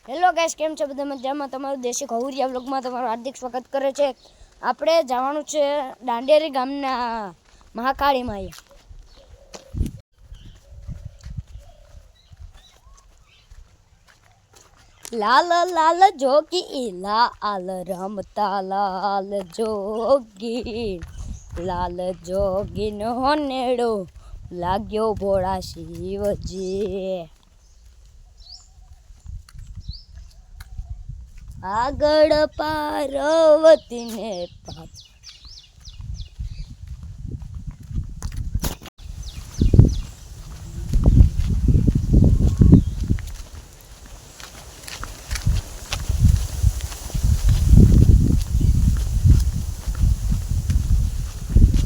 Hello guys, કેમ છો બધા મજામાં? તમારું દેશી ખવરિયા વ્લોગમાં તમારું હાર્દિક સ્વાગત કરે છે. આપણે જવાનું છે દાંડેરી ગામના મહાકાળી માએ. લાલ લાલ જોગી લાલ રમતા લાલ જોગી, લાલ જોગી નો નેડો લાગ્યો ભોળા શિવજી. આગળ પાર્વતીને પાપ.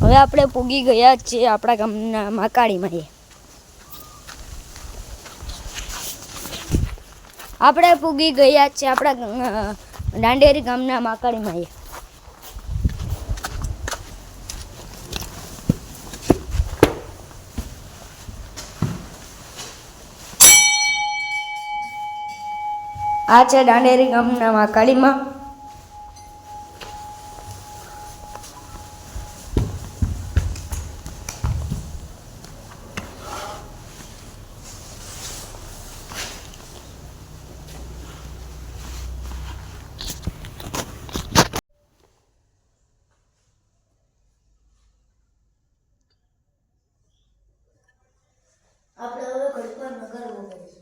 હવે આપણે પૂગી ગયા છીએ આપણા ગામના મહાકાળીમાં. આપણે પૂગી ગયા છીએ આપણા દાંડેરી ગામના મહાકાળીમાં. આ છે દાંડેરી ગામના મહાકાળીમાં. આપણે હવે ઘડીકવાર નગરવો પડશે.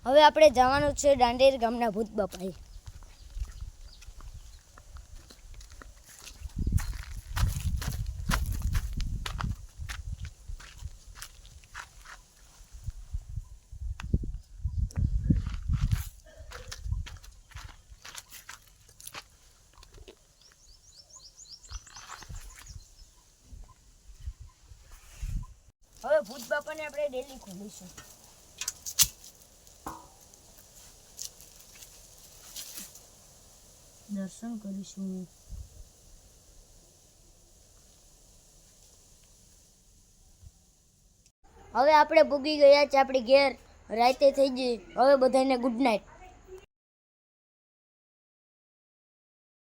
હવે આપણે જવાનું છે દાંડેરી ગામના ભૂત બાપાએ. હવે ભૂત બાપાને આપણે ડેલી ખોલીશું. દર્શન કરીશું. હવે આપણે પૂગી ગયા છે આપણી ઘેર. રાતે થઈ ગઈ. હવે બધાને ગુડ નાઇટ.